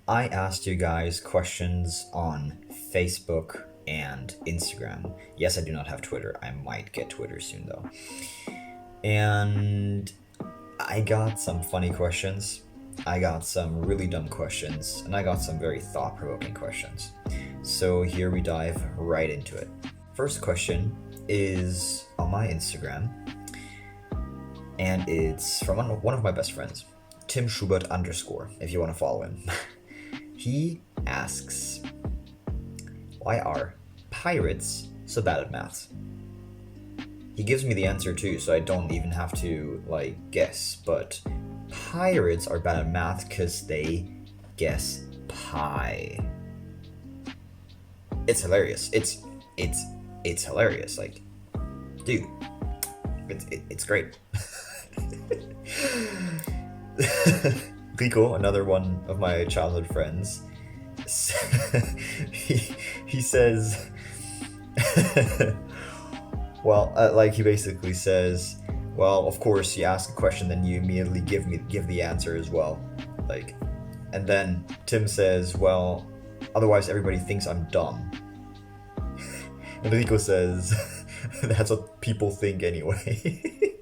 I asked you guys questions on Facebook and Instagram. Yes, I do not have Twitter. I might get Twitter soon though. And I got some funny questions. I got some really dumb questions, and I got some very thought-provoking questions. So here we dive right into it. First question is on my Instagram, and it's from one of my best friends, Tim Schubert _ if you want to follow him. He asks, why are pirates so bad at maths? He gives me the answer too, so I don't even have to guess, but pirates are bad at math because they guess pi. It's hilarious. It's hilarious. Dude, it's great. Liko, another one of my childhood friends, he says, he basically says, well, of course, you ask a question, then you immediately give the answer as well. And then Tim says, well, otherwise everybody thinks I'm dumb. And Rico says, that's what people think anyway.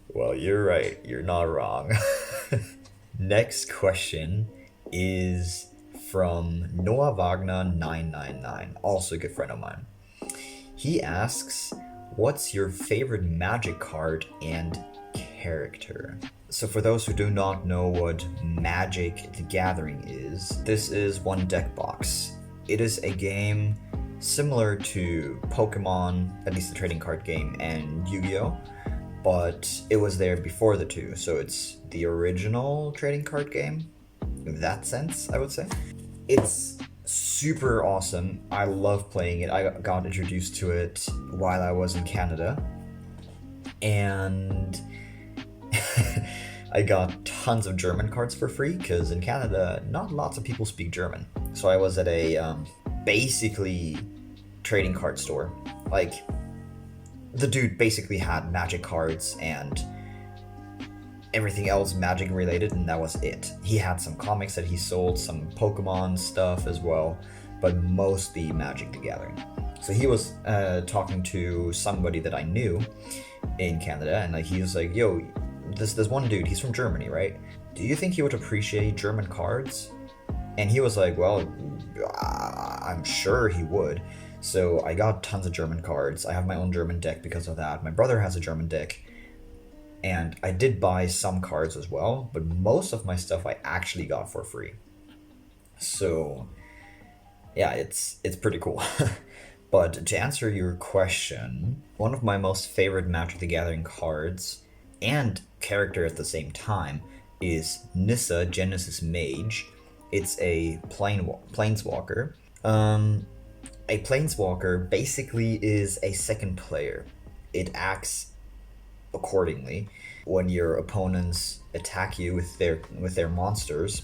Well, you're right. You're not wrong. Next question is from Noah Wagner 999, also a good friend of mine. He asks, what's your favorite Magic card and character? So for those who do not know what Magic the Gathering is, this is one deck box. It is a game similar to Pokemon, at least the trading card game, and Yu-Gi-Oh! But it was there before the two, so it's the original trading card game, in that sense, I would say. It's super awesome. I love playing it. I got introduced to it while I was in Canada, and I got tons of German cards for free because in Canada not lots of people speak German. So I was at a basically trading card store. The dude basically had Magic cards and everything else Magic related, and that was it. He had some comics that he sold, some Pokemon stuff as well, but mostly Magic the Gathering. So he was talking to somebody that I knew in Canada, and he was like, yo, this one dude, he's from Germany, right? Do you think he would appreciate German cards? And he was like, well, I'm sure he would. So I got tons of German cards. I have my own German deck because of that. My brother has a German deck. And I did buy some cards as well, but most of my stuff I actually got for free. So yeah, it's pretty cool. But to answer your question, one of my most favorite Magic the Gathering cards and character at the same time is Nissa, Genesis Mage. It's a planeswalker. A planeswalker basically is a second player. It acts accordingly. When your opponents attack you with their monsters,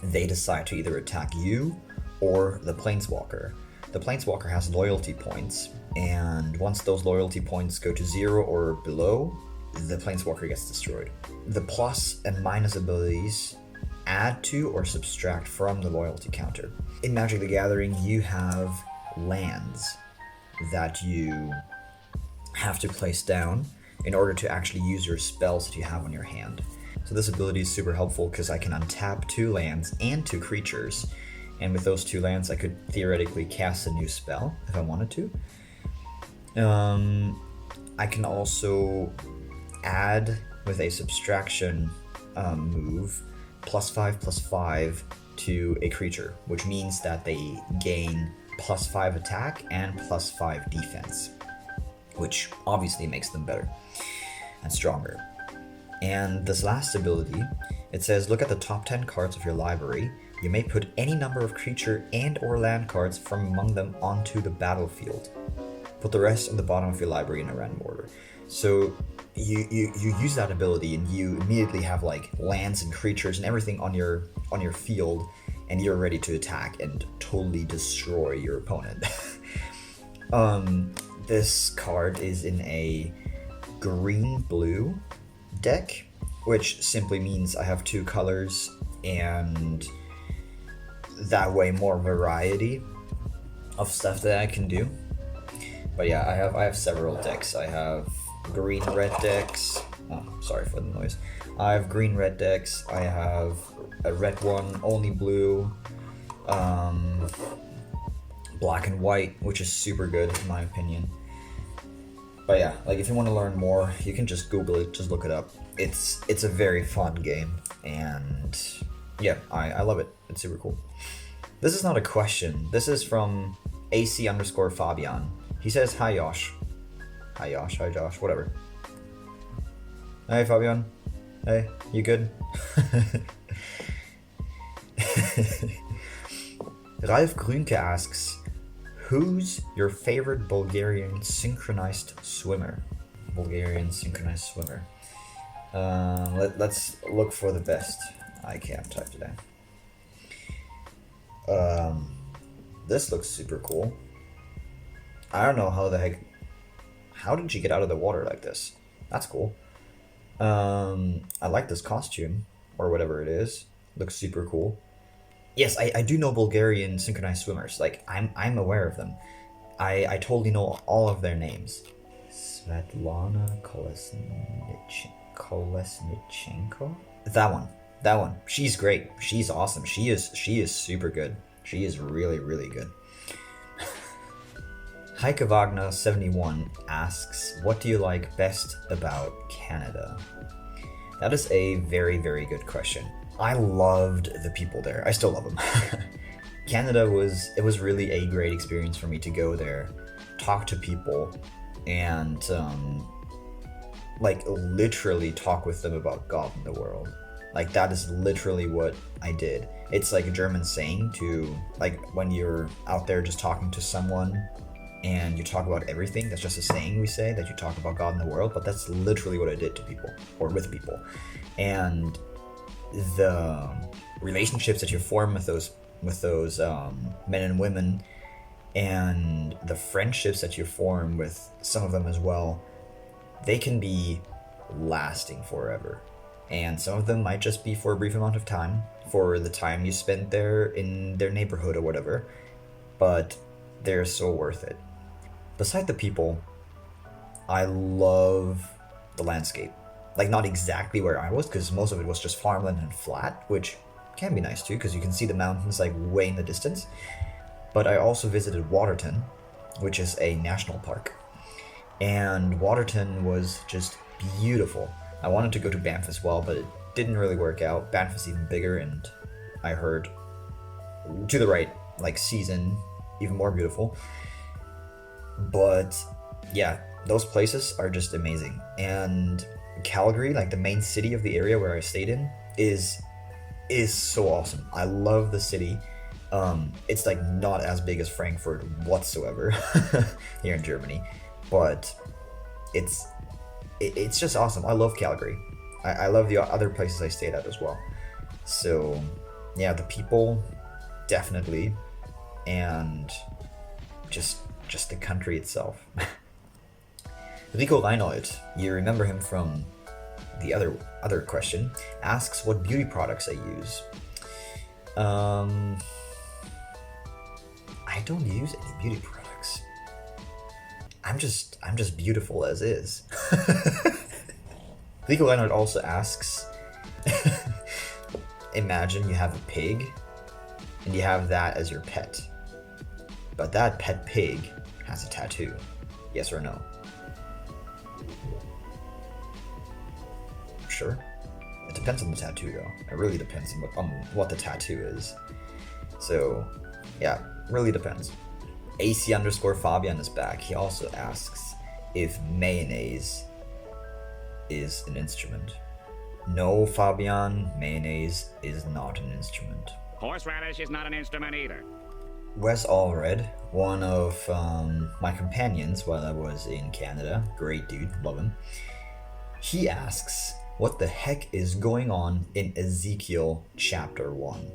they decide to either attack you or the planeswalker. The planeswalker has loyalty points, and once those loyalty points go to 0 or below, the planeswalker gets destroyed. The plus and minus abilities add to or subtract from the loyalty counter. In Magic the Gathering, you have lands that you have to place down in order to actually use your spells that you have on your hand. So this ability is super helpful because I can untap 2 lands and 2 creatures, and with those 2 lands I could theoretically cast a new spell if I wanted to. I can also add with a subtraction move +5/+5 to a creature, which means that they gain +5 attack and +5 defense, which obviously makes them better and stronger. And this last ability, it says, look at the top 10 cards of your library. You may put any number of creature and or land cards from among them onto the battlefield. Put the rest on the bottom of your library in a random order. So you use that ability and you immediately have lands and creatures and everything on your field, and you're ready to attack and totally destroy your opponent. This card is in a green-blue deck, which simply means I have 2 colors and that way more variety of stuff that I can do. But yeah, I have several decks. I have green-red decks. Oh, sorry for the noise. I have green-red decks. I have a red one, only blue. Black and white, which is super good in my opinion. But yeah, like if you want to learn more, you can just Google it, just look it up. It's a very fun game, and yeah, I love it. It's super cool. This is not a question. This is from AC_Fabian. He says, "Hi Josh." Hi Josh, hi Josh, whatever. Hey Fabian. Hey, you good? Ralph Grünke asks, who's your favorite Bulgarian synchronized swimmer? Bulgarian synchronized swimmer. Let's look for the best. I can't type today. This looks super cool. I don't know how the heck. How did she get out of the water like this? That's cool. I like this costume, or whatever it is. Looks super cool. Yes, I do know Bulgarian synchronized swimmers. Like, I'm aware of them. I totally know all of their names. Svetlana Kolesnichenko? That one. She's great. She's awesome. She is super good. She is really, really good. Heike Wagner 71 asks, what do you like best about Canada? That is a very, very good question. I loved the people there. I still love them. Canada was really a great experience for me to go there, talk to people, and like literally talk with them about God and the world. Like that is literally what I did. It's like a German saying to, like, when you're out there just talking to someone and you talk about everything. That's just a saying we say, that you talk about God and the world, but that's literally what I did to people, or with people. And the relationships that you form with those men and women, and the friendships that you form with some of them as well, they can be lasting forever. And some of them might just be for a brief amount of time, for the time you spent there in their neighborhood or whatever, but they're so worth it. Beside the people, I love the landscape. Like, not exactly where I was, because most of it was just farmland and flat, which can be nice too, because you can see the mountains like way in the distance. But I also visited Waterton, which is a national park. And Waterton was just beautiful. I wanted to go to Banff as well, but it didn't really work out. Banff is even bigger, and I heard, to the right, like, season, even more beautiful. But yeah, those places are just amazing. And Calgary, like the main city of the area where I stayed in, is so awesome. I love the city. It's like not as big as Frankfurt whatsoever here in Germany, but it's just awesome. I love Calgary. I love the other places I stayed at as well. So yeah, the people, definitely, and just the country itself. Rico Reinhold, you remember him from the other question, asks what beauty products I use. I don't use any beauty products. I'm just beautiful as is. Rico Reinhold also asks, imagine you have a pig and you have that as your pet, but that pet pig has a tattoo. Yes or no? Sure. It depends on the tattoo, though. It really depends on what the tattoo is. So, yeah, really depends. AC_Fabian is back. He also asks if mayonnaise is an instrument. No, Fabian, mayonnaise is not an instrument. Horseradish is not an instrument either. Wes Allred, one of my companions while I was in Canada, great dude, love him, he asks, what the heck is going on in Ezekiel chapter 1?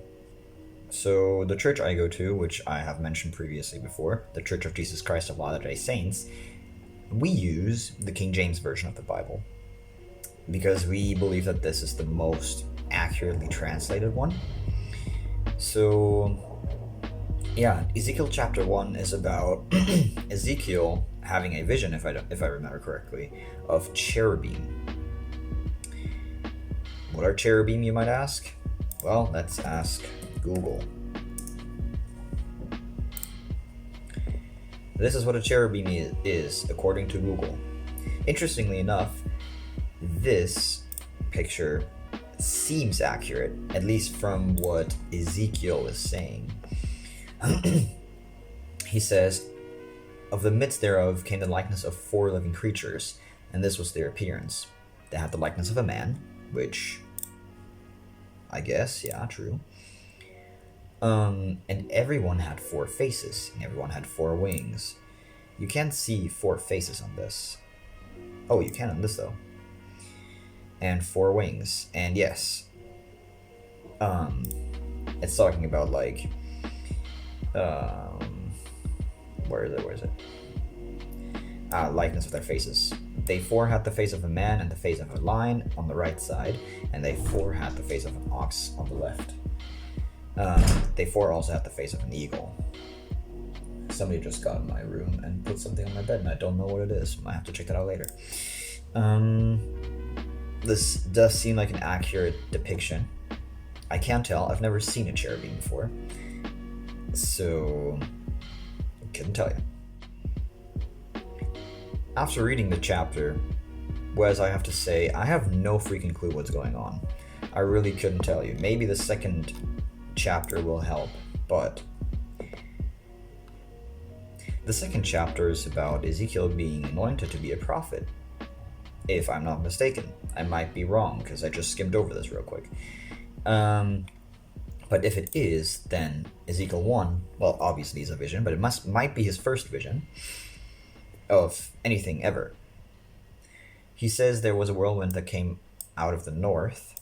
So the church I go to, which I have mentioned previously before, the Church of Jesus Christ of Latter-day Saints, we use the King James Version of the Bible because we believe that this is the most accurately translated one. So yeah, Ezekiel chapter 1 is about Ezekiel having a vision, if I remember correctly, of cherubim. What are cherubim, you might ask? Well, let's ask Google. This is what a cherubim is according to Google. Interestingly enough, this picture seems accurate, at least from what Ezekiel is saying. He says, "Of the midst thereof came the likeness of 4 living creatures, and this was their appearance. They had the likeness of a man," which I guess, yeah, true. And everyone had 4 faces, and everyone had 4 wings. You can't see 4 faces on this. Oh, you can on this though. And 4 wings, and yes, it's talking about like, where is it? Likeness of their faces. They 4 had the face of a man and the face of a lion on the right side, and they 4 had the face of an ox on the left. They 4 also had the face of an eagle. Somebody just got in my room and put something on my bed, and I don't know what it is. I have to check that out later. This does seem like an accurate depiction. I can't tell. I've never seen a cherubim before, so I couldn't tell you. After reading the chapter, Wes, I have to say, I have no freaking clue what's going on. I really couldn't tell you. Maybe the second chapter will help, but the second chapter is about Ezekiel being anointed to be a prophet, if I'm not mistaken. I might be wrong, because I just skimmed over this real quick. But if it is, then Ezekiel 1, well, obviously is a vision, but it might be his first vision of anything ever. He says there was a whirlwind that came out of the north,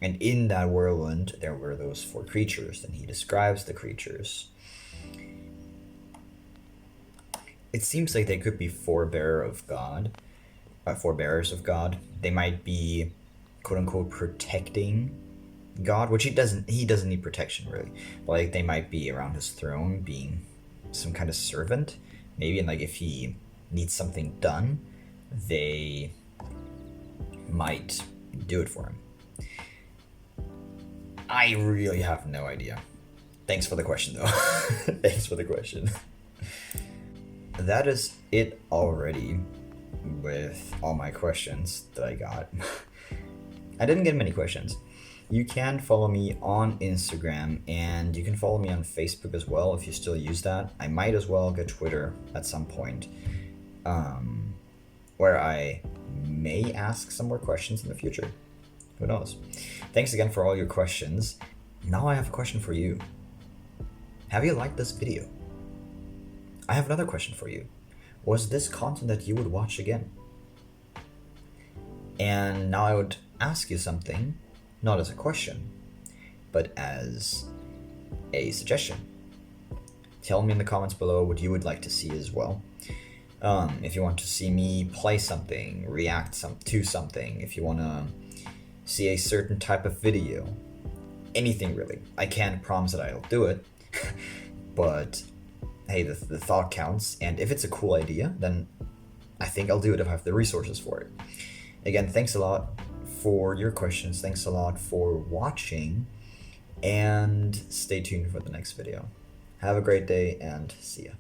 and in that whirlwind there were those 4 creatures, and he describes the creatures. It seems like they could be forebearers of God. They might be, quote unquote, protecting God, which he doesn't need protection really, but like they might be around his throne being some kind of servant, maybe, and like if he needs something done, they might do it for him. I really have no idea. Thanks for the question though. Thanks for the question. That is it already with all my questions that I got. I didn't get many questions. You can follow me on Instagram, and you can follow me on Facebook as well if you still use that. I might as well get Twitter at some point, where I may ask some more questions in the future. Who knows? Thanks again for all your questions. Now I have a question for you. Have you liked this video? I have another question for you. Was this content that you would watch again? And now I would ask you something, not as a question, but as a suggestion. Tell me in the comments below what you would like to see as well. If you want to see me play something, react to something, if you want to see a certain type of video, anything really. I can't promise that I'll do it, but hey, the thought counts, and if it's a cool idea, then I think I'll do it if I have the resources for it. Again, thanks a lot for your questions, thanks a lot for watching, and stay tuned for the next video. Have a great day, and see ya.